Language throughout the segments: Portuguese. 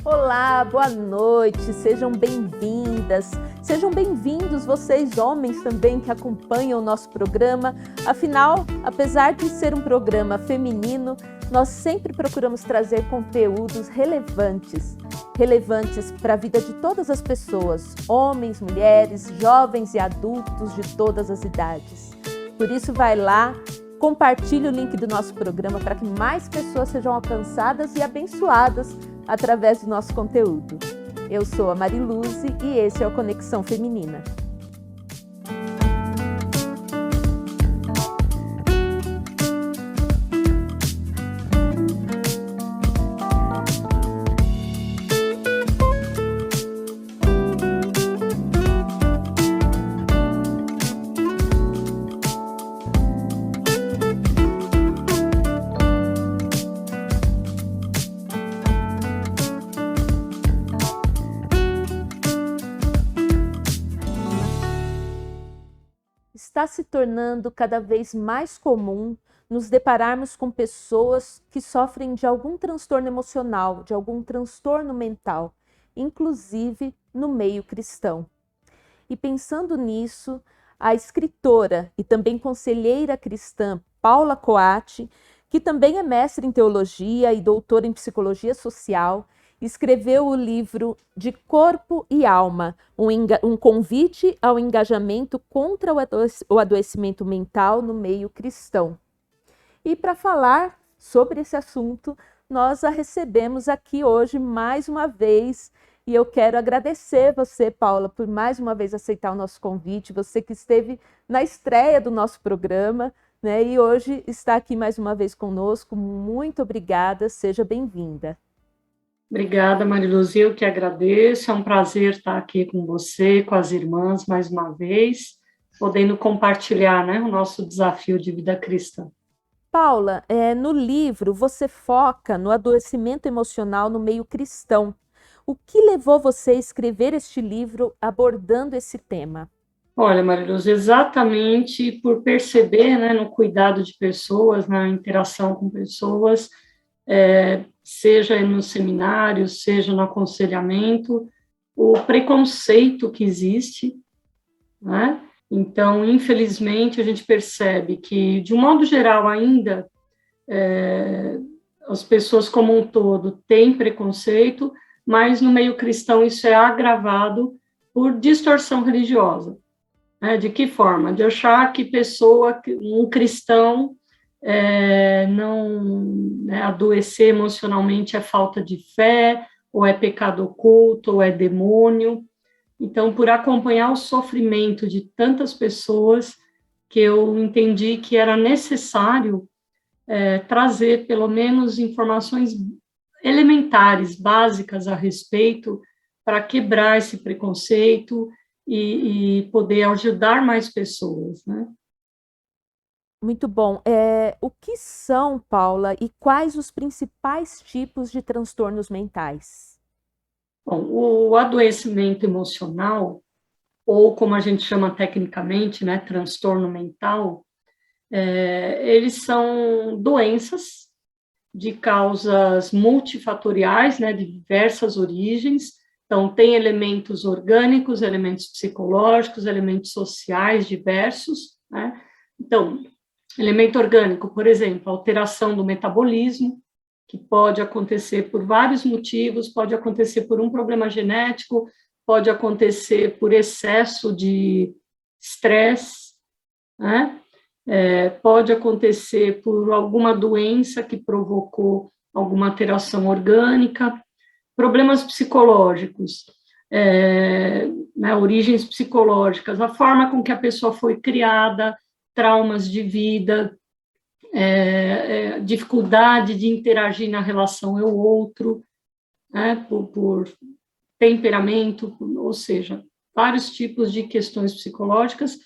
Olá, boa noite, sejam bem-vindas, sejam bem-vindos vocês homens também que acompanham o nosso programa. Afinal, apesar de ser um programa feminino, nós sempre procuramos trazer conteúdos relevantes para a vida de todas as pessoas, homens, mulheres, jovens e adultos de todas as idades. Por isso, vai lá, compartilhe o link do nosso programa para que mais pessoas sejam alcançadas e abençoadas através do nosso conteúdo. Eu sou a Mariluze e esse é o Conexão Feminina. Está se tornando cada vez mais comum nos depararmos com pessoas que sofrem de algum transtorno emocional, de algum transtorno mental, inclusive no meio cristão. E pensando nisso, a escritora e também conselheira cristã Paula Coatti, que também é mestre em teologia e doutora em psicologia social, escreveu o livro De Corpo e Alma, um convite ao engajamento contra o adoecimento mental no meio cristão. E para falar sobre esse assunto, nós a recebemos aqui hoje mais uma vez, e eu quero agradecer você, Paula, por mais uma vez aceitar o nosso convite, você que esteve na estreia do nosso programa, né, e hoje está aqui mais uma vez conosco. Muito obrigada, seja bem-vinda. Obrigada, Mariluze, eu que agradeço, é um prazer estar aqui com você, com as irmãs, mais uma vez, podendo compartilhar, né, o nosso desafio de vida cristã. Paula, no livro você foca no adoecimento emocional no meio cristão. O que levou você a escrever este livro abordando esse tema? Olha, Mariluze, exatamente por perceber, né, no cuidado de pessoas, na interação com pessoas, seja no seminário, seja no aconselhamento, o preconceito que existe, né? Então, infelizmente, a gente percebe que, de um modo geral, ainda as pessoas como um todo têm preconceito, mas no meio cristão isso é agravado por distorção religiosa. Né? De que forma? De achar que um cristão, não, né, adoecer emocionalmente é falta de fé, ou é pecado oculto, ou é demônio. Então, por acompanhar o sofrimento de tantas pessoas, que eu entendi que era necessário trazer pelo menos informações elementares, básicas a respeito, para quebrar esse preconceito e poder ajudar mais pessoas, né? Muito bom. O que são, Paula, e quais os principais tipos de transtornos mentais? Bom, o adoecimento emocional, ou como a gente chama tecnicamente, né, transtorno mental, eles são doenças de causas multifatoriais, né, de diversas origens. Então, tem elementos orgânicos, elementos psicológicos, elementos sociais diversos, né? Então, elemento orgânico, por exemplo, alteração do metabolismo, que pode acontecer por vários motivos, pode acontecer por um problema genético, pode acontecer por excesso de estresse, né? Pode acontecer por alguma doença que provocou alguma alteração orgânica, problemas psicológicos, né, origens psicológicas, a forma com que a pessoa foi criada, traumas de vida, dificuldade de interagir na relação eu outro, né, por temperamento, ou seja, vários tipos de questões psicológicas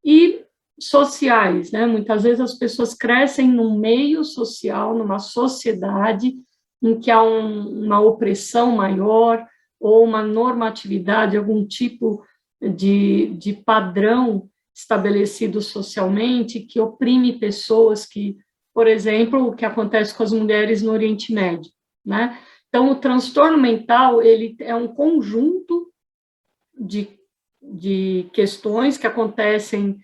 e sociais, né? Muitas vezes as pessoas crescem num meio social, numa sociedade em que há uma opressão maior ou uma normatividade, algum tipo de padrão estabelecido socialmente que oprime pessoas que, por exemplo, o que acontece com as mulheres no Oriente Médio, né? Então, o transtorno mental, ele é um conjunto de questões que acontecem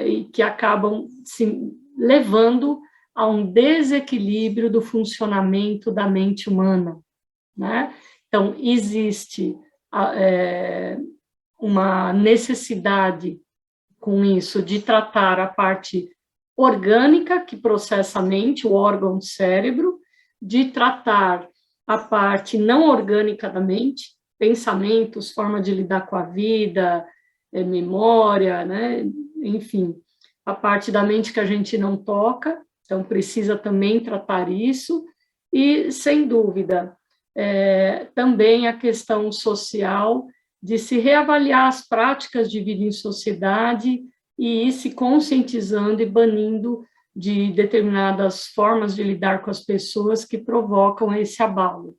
e que acabam se levando a um desequilíbrio do funcionamento da mente humana, né? Então, existe uma necessidade com isso de tratar a parte orgânica que processa a mente, o órgão do cérebro, de tratar a parte não orgânica da mente, pensamentos, forma de lidar com a vida, memória, né? Enfim, a parte da mente que a gente não toca, então precisa também tratar isso, e, sem dúvida, também a questão social de se reavaliar as práticas de vida em sociedade e ir se conscientizando e banindo de determinadas formas de lidar com as pessoas que provocam esse abalo,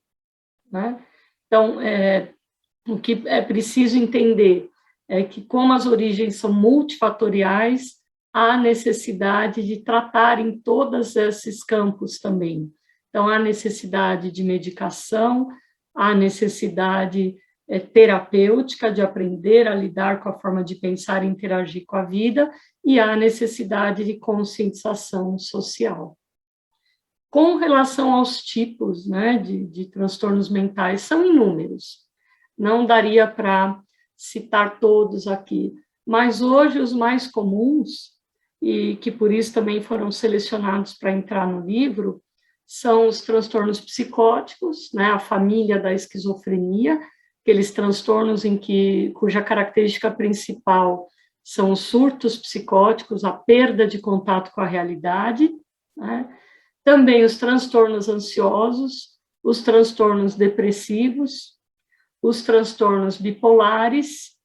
né? Então, o que é preciso entender é que, como as origens são multifatoriais, há necessidade de tratar em todos esses campos também. Então, há necessidade de medicação, há necessidade terapêutica, de aprender a lidar com a forma de pensar e interagir com a vida, e há necessidade de conscientização social. Com relação aos tipos, né, de transtornos mentais, são inúmeros. Não daria para citar todos aqui, mas hoje os mais comuns, e que por isso também foram selecionados para entrar no livro, são os transtornos psicóticos, né, a família da esquizofrenia, aqueles transtornos cuja característica principal são os surtos psicóticos, a perda de contato com a realidade, né? Também os transtornos ansiosos, os transtornos depressivos, os transtornos bipolares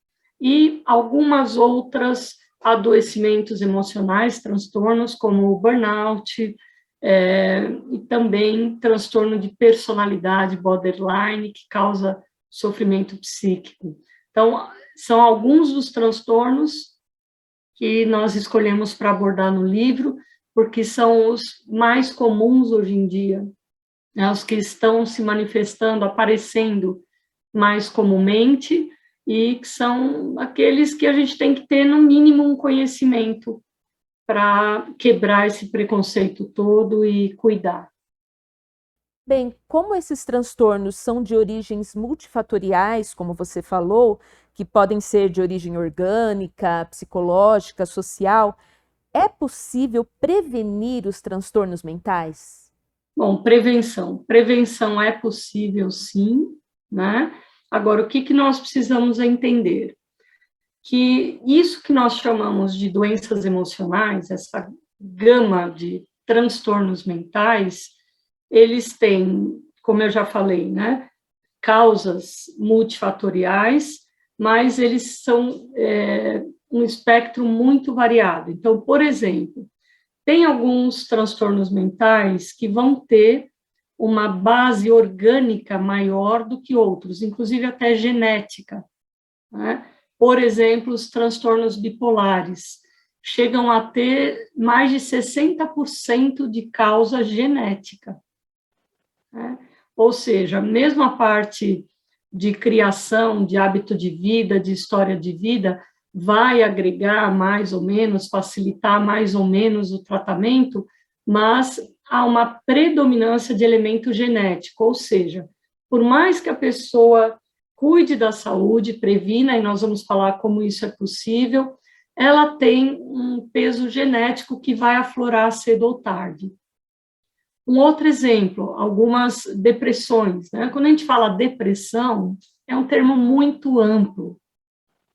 e algumas outras adoecimentos emocionais, transtornos como o burnout, e também transtorno de personalidade borderline, que causa sofrimento psíquico. Então, são alguns dos transtornos que nós escolhemos para abordar no livro, porque são os mais comuns hoje em dia, né, os que estão se manifestando, aparecendo mais comumente, e que são aqueles que a gente tem que ter, no mínimo, um conhecimento para quebrar esse preconceito todo e cuidar. Bem, como esses transtornos são de origens multifatoriais, como você falou, que podem ser de origem orgânica, psicológica, social, é possível prevenir os transtornos mentais? Bom, prevenção. Prevenção é possível, sim, né? Agora, o que nós precisamos entender? Que isso que nós chamamos de doenças emocionais, essa gama de transtornos mentais, eles têm, como eu já falei, né, causas multifatoriais, mas eles são um espectro muito variado. Então, por exemplo, tem alguns transtornos mentais que vão ter uma base orgânica maior do que outros, inclusive até genética, né? Por exemplo, os transtornos bipolares chegam a ter mais de 60% de causa genética, né? Ou seja, mesmo a parte de criação, de hábito de vida, de história de vida, vai agregar mais ou menos, facilitar mais ou menos o tratamento, mas há uma predominância de elemento genético, ou seja, por mais que a pessoa cuide da saúde, previna, e nós vamos falar como isso é possível, ela tem um peso genético que vai aflorar cedo ou tarde. Um outro exemplo, algumas depressões, né? Quando a gente fala depressão, é um termo muito amplo,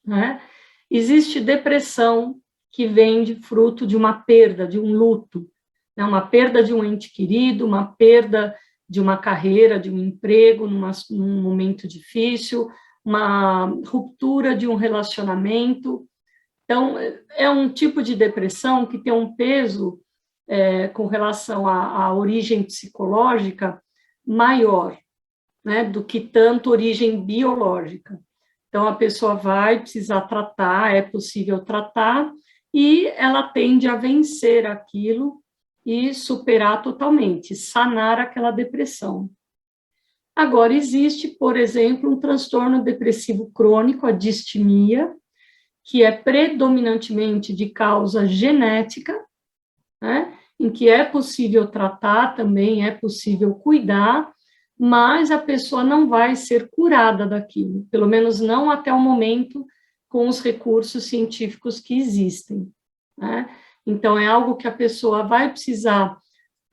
né? Existe depressão que vem de fruto de uma perda, de um luto, né? Uma perda de um ente querido, uma perda de uma carreira, de um emprego, num momento difícil, uma ruptura de um relacionamento. Então, é um tipo de depressão que tem um peso com relação à origem psicológica maior, né, do que tanto origem biológica. Então, a pessoa vai precisar tratar, é possível tratar, e ela tende a vencer aquilo e superar totalmente, sanar aquela depressão. Agora, existe, por exemplo, um transtorno depressivo crônico, a distimia, que é predominantemente de causa genética, né, em que é possível tratar também, é possível cuidar, mas a pessoa não vai ser curada daquilo, pelo menos não até o momento, com os recursos científicos que existem, né? Então, é algo que a pessoa vai precisar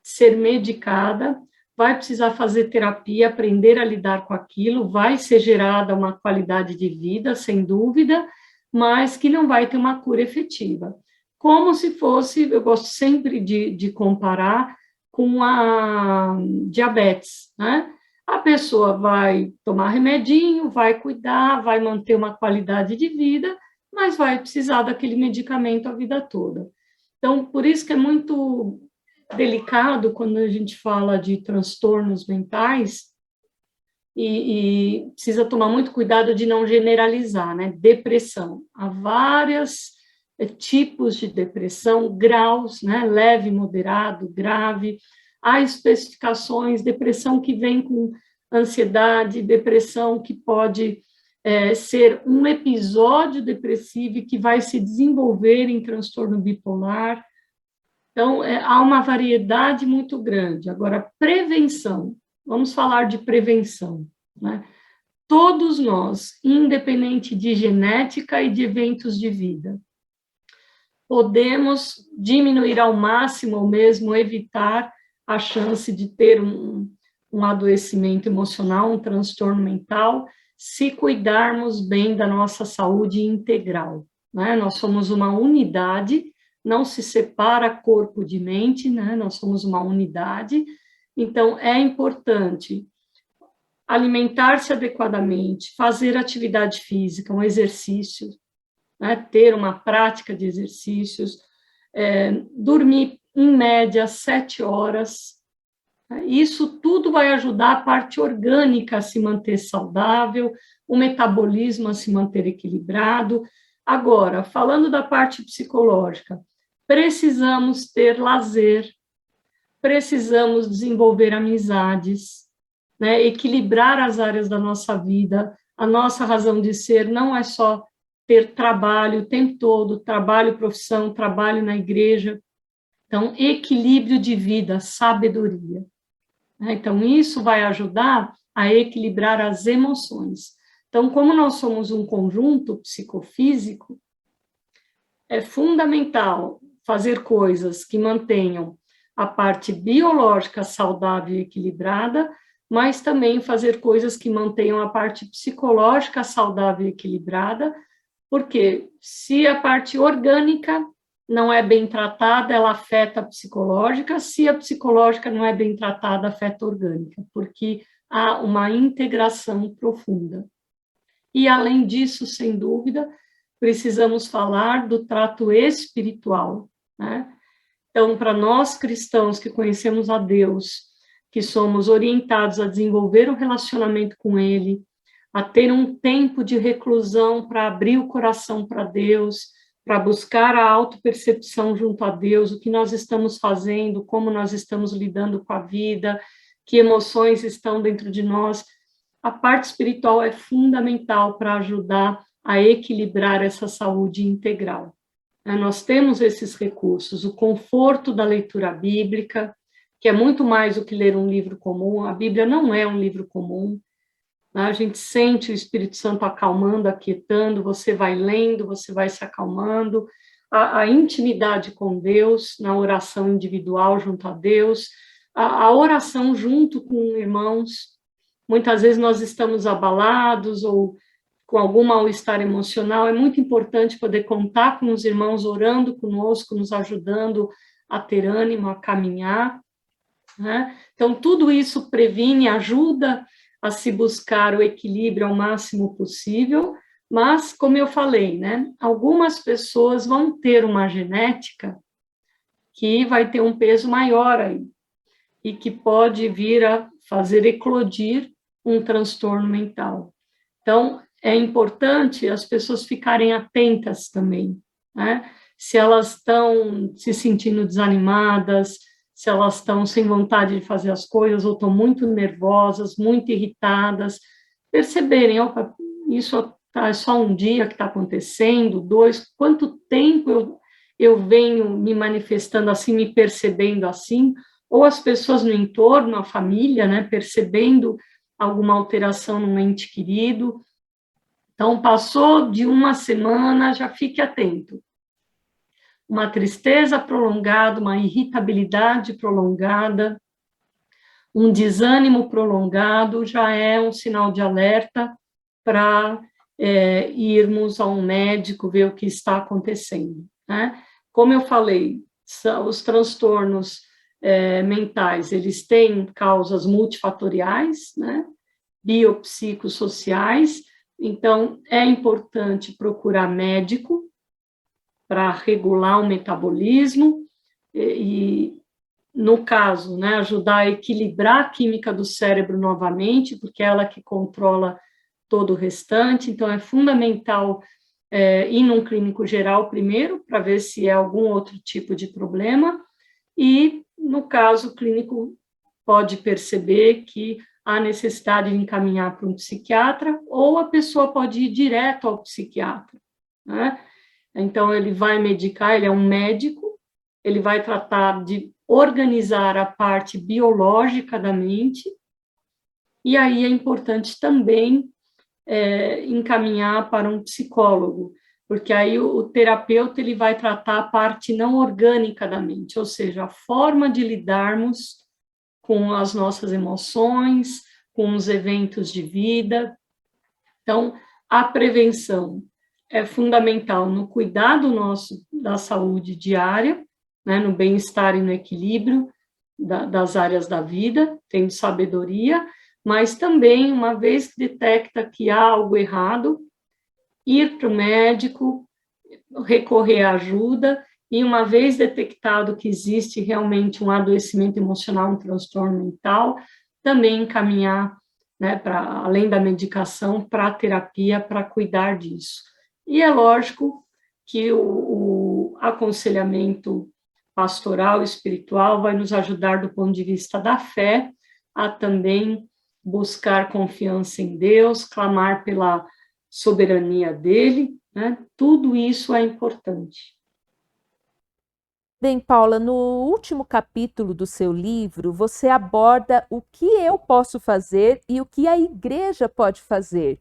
ser medicada, vai precisar fazer terapia, aprender a lidar com aquilo, vai ser gerada uma qualidade de vida, sem dúvida, mas que não vai ter uma cura efetiva. Como se fosse, eu gosto sempre de comparar com a diabetes, né? A pessoa vai tomar remedinho, vai cuidar, vai manter uma qualidade de vida, mas vai precisar daquele medicamento a vida toda. Então, por isso que é muito delicado quando a gente fala de transtornos mentais e precisa tomar muito cuidado de não generalizar, né? Depressão. Há vários tipos de depressão, graus, né? Leve, moderado, grave. Há especificações, depressão que vem com ansiedade, depressão que pode ser um episódio depressivo que vai se desenvolver em transtorno bipolar. Então, há uma variedade muito grande. Agora, prevenção. Vamos falar de prevenção, né? Todos nós, independente de genética e de eventos de vida, podemos diminuir ao máximo ou mesmo evitar a chance de ter um adoecimento emocional, um transtorno mental, se cuidarmos bem da nossa saúde integral, né? Nós somos uma unidade, não se separa corpo de mente, né? Nós somos uma unidade, então é importante alimentar-se adequadamente, fazer atividade física, um exercício, né? Ter uma prática de exercícios, dormir em média 7 horas. Isso tudo vai ajudar a parte orgânica a se manter saudável, o metabolismo a se manter equilibrado. Agora, falando da parte psicológica, precisamos ter lazer, precisamos desenvolver amizades, né? Equilibrar as áreas da nossa vida. A nossa razão de ser não é só ter trabalho o tempo todo, trabalho, profissão, trabalho na igreja. Então, equilíbrio de vida, sabedoria. Então, isso vai ajudar a equilibrar as emoções. Então, como nós somos um conjunto psicofísico, é fundamental fazer coisas que mantenham a parte biológica saudável e equilibrada, mas também fazer coisas que mantenham a parte psicológica saudável e equilibrada, porque se a parte orgânica não é bem tratada, ela afeta a psicológica, se a psicológica não é bem tratada, afeta a orgânica, porque há uma integração profunda. E, além disso, sem dúvida, precisamos falar do trato espiritual, né? Então, para nós cristãos que conhecemos a Deus, que somos orientados a desenvolver um relacionamento com Ele, a ter um tempo de reclusão para abrir o coração para Deus, para buscar a autopercepção junto a Deus, o que nós estamos fazendo, como nós estamos lidando com a vida, que emoções estão dentro de nós. A parte espiritual é fundamental para ajudar a equilibrar essa saúde integral. Nós temos esses recursos, o conforto da leitura bíblica, que é muito mais do que ler um livro comum. A Bíblia não é um livro comum. A gente sente o Espírito Santo acalmando, aquietando, você vai lendo, você vai se acalmando. A intimidade com Deus, na oração individual junto a Deus, a oração junto com irmãos. Muitas vezes nós estamos abalados ou com algum mal-estar emocional, é muito importante poder contar com os irmãos orando conosco, nos ajudando a ter ânimo, a caminhar, né? Então, tudo isso previne, ajuda a se buscar o equilíbrio ao máximo possível, mas, como eu falei, né, algumas pessoas vão ter uma genética que vai ter um peso maior aí, e que pode vir a fazer eclodir um transtorno mental. Então, é importante as pessoas ficarem atentas também, né? Se elas estão se sentindo desanimadas, se elas estão sem vontade de fazer as coisas ou estão muito nervosas, muito irritadas, perceberem, opa, isso é só um dia que está acontecendo, 2, quanto tempo eu venho me manifestando assim, me percebendo assim, ou as pessoas no entorno, a família, né, percebendo alguma alteração no ente querido. Então, passou de uma semana, já fique atento. Uma tristeza prolongada, uma irritabilidade prolongada, um desânimo prolongado já é um sinal de alerta para irmos a um médico ver o que está acontecendo, né? Como eu falei, os transtornos mentais, eles têm causas multifatoriais, né? Biopsicossociais, então é importante procurar médico para regular o metabolismo e no caso, né, ajudar a equilibrar a química do cérebro novamente, porque é ela que controla todo o restante, então é fundamental ir num clínico geral primeiro, para ver se é algum outro tipo de problema, e, no caso, o clínico pode perceber que há necessidade de encaminhar para um psiquiatra, ou a pessoa pode ir direto ao psiquiatra, né? Então, ele vai medicar, ele é um médico, ele vai tratar de organizar a parte biológica da mente, e aí é importante também encaminhar para um psicólogo, porque aí o terapeuta ele vai tratar a parte não orgânica da mente, ou seja, a forma de lidarmos com as nossas emoções, com os eventos de vida. Então, a prevenção é fundamental no cuidado nosso da saúde diária, né, no bem-estar e no equilíbrio das áreas da vida, tendo sabedoria, mas também, uma vez que detecta que há algo errado, ir para o médico, recorrer à ajuda, e uma vez detectado que existe realmente um adoecimento emocional, um transtorno mental, também encaminhar, né, além da medicação, para a terapia, para cuidar disso. E é lógico que o aconselhamento pastoral, espiritual, vai nos ajudar do ponto de vista da fé, a também buscar confiança em Deus, clamar pela soberania dele, né? Tudo isso é importante. Bem, Paula, no último capítulo do seu livro, você aborda o que eu posso fazer e o que a igreja pode fazer.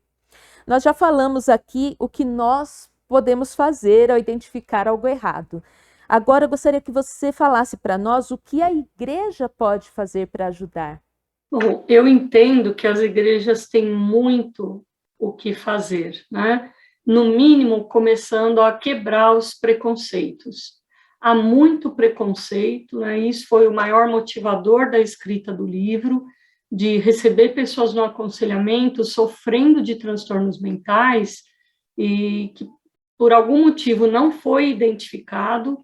Nós já falamos aqui o que nós podemos fazer ao identificar algo errado. Agora, eu gostaria que você falasse para nós o que a igreja pode fazer para ajudar. Bom, eu entendo que as igrejas têm muito o que fazer, né? No mínimo, começando a quebrar os preconceitos. Há muito preconceito, né? Isso foi o maior motivador da escrita do livro, de receber pessoas no aconselhamento sofrendo de transtornos mentais e que, por algum motivo, não foi identificado,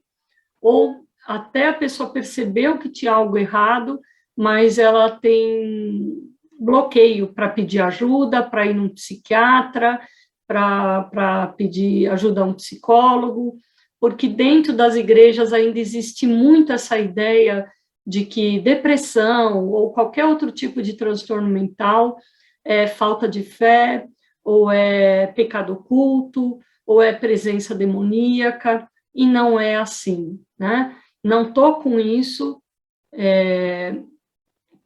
ou até a pessoa percebeu que tinha algo errado, mas ela tem bloqueio para pedir ajuda, para ir num psiquiatra, para pedir ajuda a um psicólogo, porque dentro das igrejas ainda existe muito essa ideia de que depressão ou qualquer outro tipo de transtorno mental é falta de fé, ou é pecado oculto, ou é presença demoníaca, e não é assim, né? Não estou com isso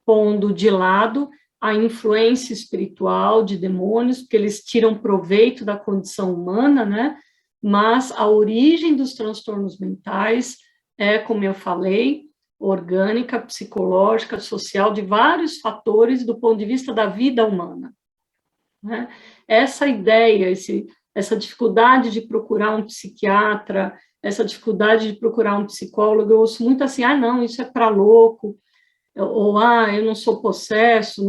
pondo de lado a influência espiritual de demônios, porque eles tiram proveito da condição humana, né? Mas a origem dos transtornos mentais é, como eu falei, orgânica, psicológica, social, de vários fatores do ponto de vista da vida humana, né? Essa ideia, essa dificuldade de procurar um psiquiatra, essa dificuldade de procurar um psicólogo, eu ouço muito assim, não, isso é para louco, ou, eu não sou possesso,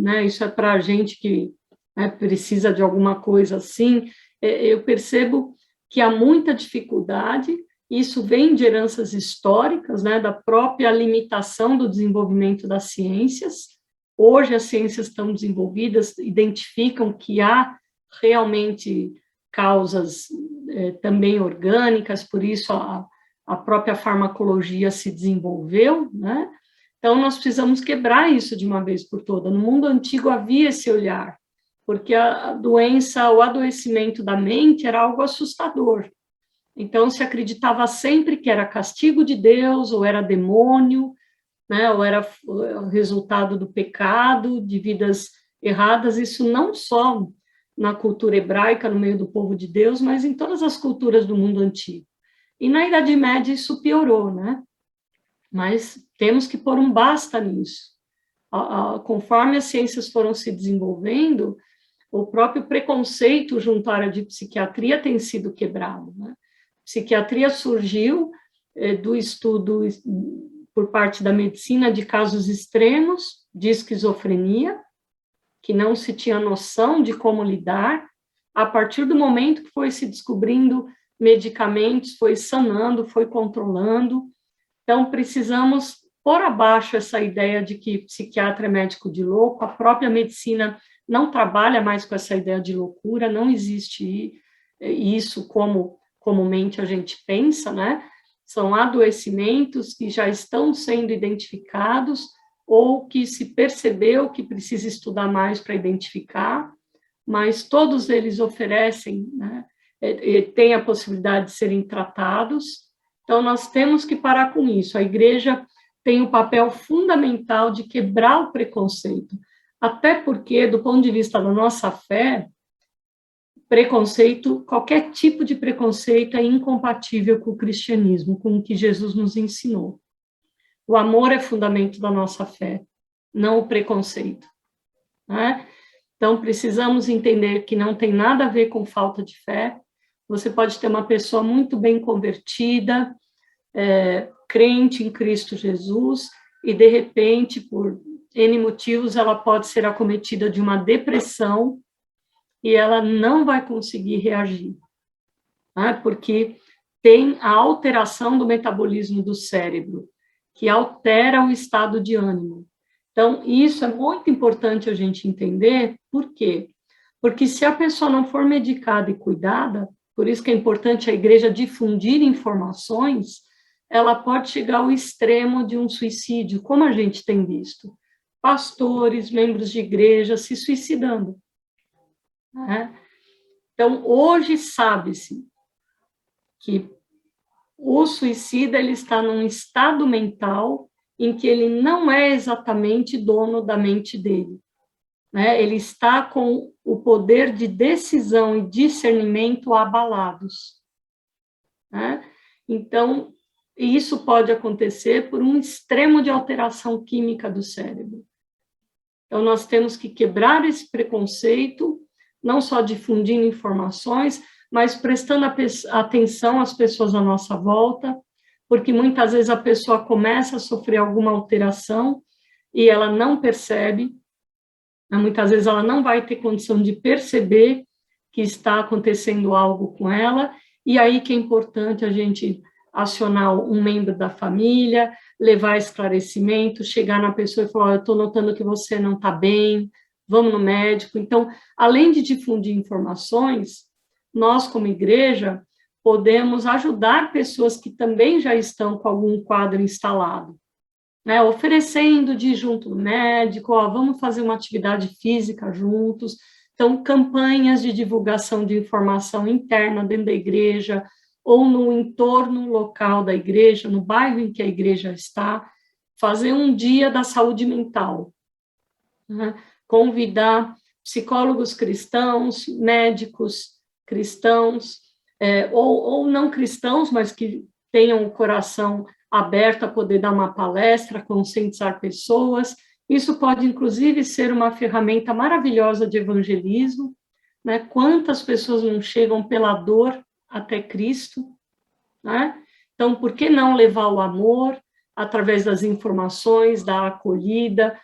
né, isso é para gente que, né, precisa de alguma coisa assim. Eu percebo que há muita dificuldade, isso vem de heranças históricas, né, da própria limitação do desenvolvimento das ciências. Hoje as ciências estão desenvolvidas, identificam que há realmente causas também orgânicas, por isso a própria farmacologia se desenvolveu, né? Então, nós precisamos quebrar isso de uma vez por todas. No mundo antigo havia esse olhar, porque a doença, o adoecimento da mente era algo assustador. Então, se acreditava sempre que era castigo de Deus, ou era demônio, né, ou era o resultado do pecado, de vidas erradas. Isso não só na cultura hebraica, no meio do povo de Deus, mas em todas as culturas do mundo antigo. E na Idade Média isso piorou, né? Mas temos que pôr um basta nisso. Conforme as ciências foram se desenvolvendo, o próprio preconceito junto à área de psiquiatria tem sido quebrado, né? Psiquiatria surgiu do estudo por parte da medicina de casos extremos de esquizofrenia, que não se tinha noção de como lidar. A partir do momento que foi se descobrindo medicamentos, foi sanando, foi controlando. Então, precisamos pôr abaixo essa ideia de que psiquiatra é médico de louco. A própria medicina não trabalha mais com essa ideia de loucura, não existe isso como comumente a gente pensa, né? São adoecimentos que já estão sendo identificados ou que se percebeu que precisa estudar mais para identificar, mas todos eles oferecem, né, têm a possibilidade de serem tratados. Então, nós temos que parar com isso. A igreja tem o papel fundamental de quebrar o preconceito, até porque, do ponto de vista da nossa fé, preconceito, qualquer tipo de preconceito é incompatível com o cristianismo, com o que Jesus nos ensinou. O amor é fundamento da nossa fé, não o preconceito, né? Então, precisamos entender que não tem nada a ver com falta de fé. Você pode ter uma pessoa muito bem convertida, crente em Cristo Jesus, e, de repente, por N motivos, ela pode ser acometida de uma depressão e ela não vai conseguir reagir, né? Porque tem a alteração do metabolismo do cérebro, que altera o estado de ânimo. Então, isso é muito importante a gente entender. Por quê? Porque se a pessoa não for medicada e cuidada, por isso que é importante a igreja difundir informações, ela pode chegar ao extremo de um suicídio, como a gente tem visto. Pastores, membros de igreja se suicidando, né? Então, hoje sabe-se que o suicida ele está num estado mental em que ele não é exatamente dono da mente dele, né? Ele está com o poder de decisão e discernimento abalados, né? Então, isso pode acontecer por um extremo de alteração química do cérebro. Então, nós temos que quebrar esse preconceito, não só difundindo informações, mas prestando atenção às pessoas à nossa volta, porque muitas vezes a pessoa começa a sofrer alguma alteração e ela não percebe, muitas vezes ela não vai ter condição de perceber que está acontecendo algo com ela, e aí que é importante a gente acionar um membro da família, levar esclarecimento, chegar na pessoa e falar, eu estou notando que você não está bem, vamos no médico. Então, além de difundir informações, nós, como igreja, podemos ajudar pessoas que também já estão com algum quadro instalado, né? Oferecendo de ir junto no médico, vamos fazer uma atividade física juntos. Então, campanhas de divulgação de informação interna dentro da igreja, ou no entorno local da igreja, no bairro em que a igreja está, fazer um dia da saúde mental, né? Convidar psicólogos cristãos, médicos cristãos, ou não cristãos, mas que tenham o coração aberto a poder dar uma palestra, conscientizar pessoas. Isso pode, inclusive, ser uma ferramenta maravilhosa de evangelismo, né? Quantas pessoas não chegam pela dor até Cristo, né? Então, por que não levar o amor através das informações, da acolhida?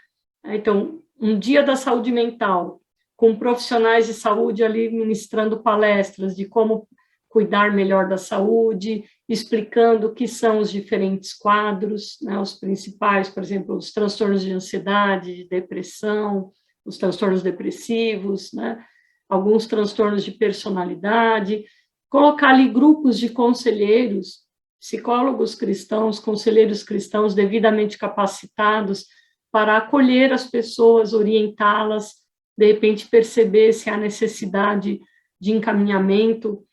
Então, um dia da saúde mental, com profissionais de saúde ali ministrando palestras de como cuidar melhor da saúde, explicando o que são os diferentes quadros, né, os principais, por exemplo, os transtornos de ansiedade, de depressão, os transtornos depressivos, né, alguns transtornos de personalidade, colocar ali grupos de conselheiros psicólogos cristãos, conselheiros cristãos devidamente capacitados para acolher as pessoas, orientá-las, de repente perceber se há necessidade de encaminhamento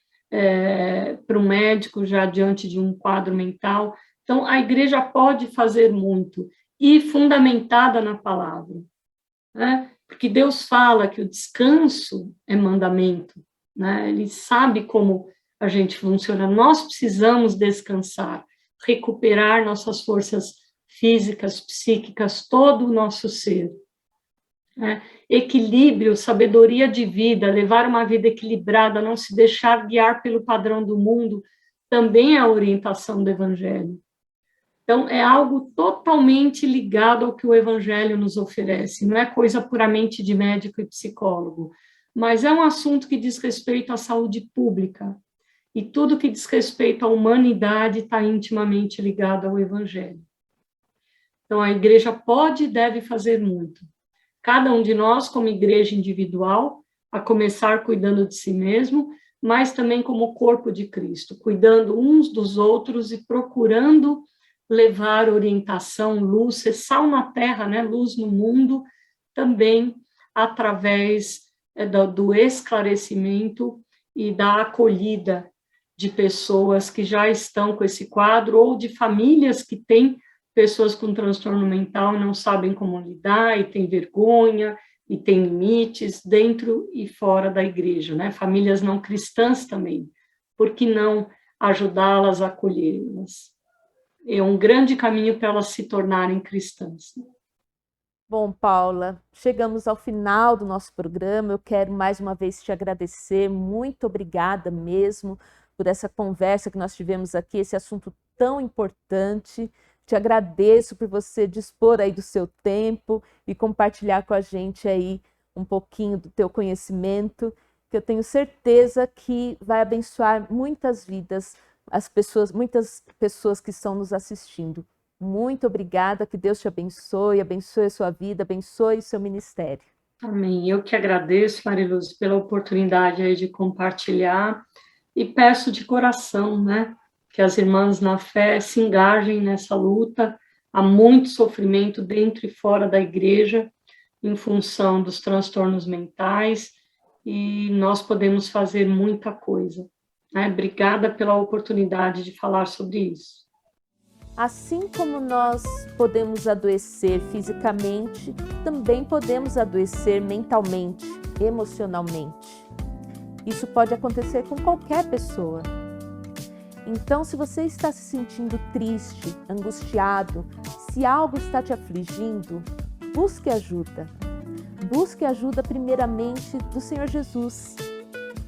para um médico já diante de um quadro mental. Então, a igreja pode fazer muito, e fundamentada na palavra, né? Porque Deus fala que o descanso é mandamento, né? Ele sabe como a gente funciona. Nós precisamos descansar, recuperar nossas forças físicas, psíquicas, todo o nosso ser. Né? Equilíbrio, sabedoria de vida, levar uma vida equilibrada, não se deixar guiar pelo padrão do mundo, também é a orientação do Evangelho. Então, é algo totalmente ligado ao que o Evangelho nos oferece, não é coisa puramente de médico e psicólogo, mas é um assunto que diz respeito à saúde pública, e tudo que diz respeito à humanidade está intimamente ligado ao Evangelho. Então, a igreja pode e deve fazer muito. Cada um de nós, como igreja individual, a começar cuidando de si mesmo, mas também como corpo de Cristo, cuidando uns dos outros e procurando levar orientação, luz, ser sal na terra, né? Luz no mundo, também através do esclarecimento e da acolhida de pessoas que já estão com esse quadro, ou de famílias que têm pessoas com transtorno mental e não sabem como lidar, e têm vergonha, e têm limites dentro e fora da igreja, né? Famílias não cristãs também, por que não ajudá-las a acolhê-las? É um grande caminho para elas se tornarem cristãs. Bom, Paula, chegamos ao final do nosso programa. Eu quero mais uma vez te agradecer. Muito obrigada mesmo por essa conversa que nós tivemos aqui, esse assunto tão importante. Te agradeço por você dispor aí do seu tempo e compartilhar com a gente aí um pouquinho do teu conhecimento, que eu tenho certeza que vai abençoar muitas vidas, muitas pessoas que estão nos assistindo. Muito obrigada, que Deus te abençoe, abençoe a sua vida, abençoe o seu ministério. Amém. Eu que agradeço, Mariluz, pela oportunidade aí de compartilhar, e peço de coração, né, que as irmãs na fé se engajem nessa luta. Há muito sofrimento dentro e fora da igreja em função dos transtornos mentais, e nós podemos fazer muita coisa. Né? Obrigada pela oportunidade de falar sobre isso. Assim como nós podemos adoecer fisicamente, também podemos adoecer mentalmente, emocionalmente. Isso pode acontecer com qualquer pessoa. Então, se você está se sentindo triste, angustiado, se algo está te afligindo, busque ajuda. Busque ajuda primeiramente do Senhor Jesus,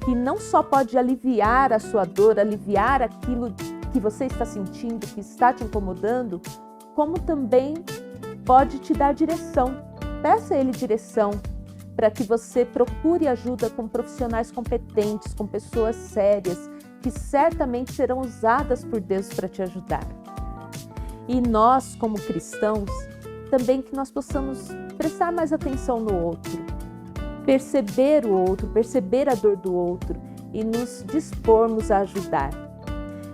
que não só pode aliviar a sua dor, aliviar aquilo que você está sentindo, que está te incomodando, como também pode te dar direção. Peça a Ele direção para que você procure ajuda com profissionais competentes, com pessoas sérias, que certamente serão usadas por Deus para te ajudar. E nós, como cristãos, também que nós possamos prestar mais atenção no outro, perceber o outro, perceber a dor do outro e nos dispormos a ajudar.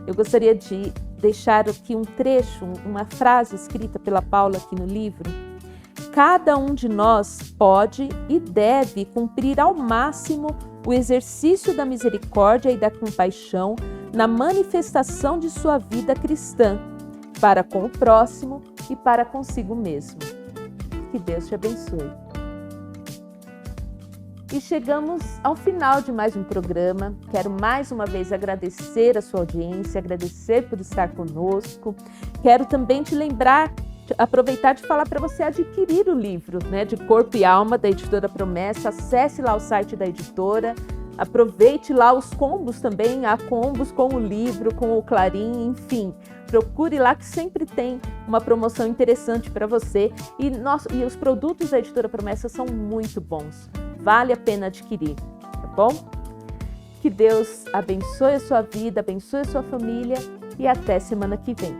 Eu gostaria de deixar aqui um trecho, uma frase escrita pela Paula aqui no livro. Cada um de nós pode e deve cumprir ao máximo o exercício da misericórdia e da compaixão na manifestação de sua vida cristã, para com o próximo e para consigo mesmo. Que Deus te abençoe. E chegamos ao final de mais um programa. Quero mais uma vez agradecer a sua audiência, agradecer por estar conosco. Quero também te lembrar, aproveitar de falar para você adquirir o livro, né, de Corpo e Alma, da Editora Promessa. Acesse lá o site da editora, aproveite lá os combos também, há combos com o livro, com o Clarim, enfim. Procure lá que sempre tem uma promoção interessante para você. E os produtos da Editora Promessa são muito bons. Vale a pena adquirir, tá bom? Que Deus abençoe a sua vida, abençoe a sua família e até semana que vem.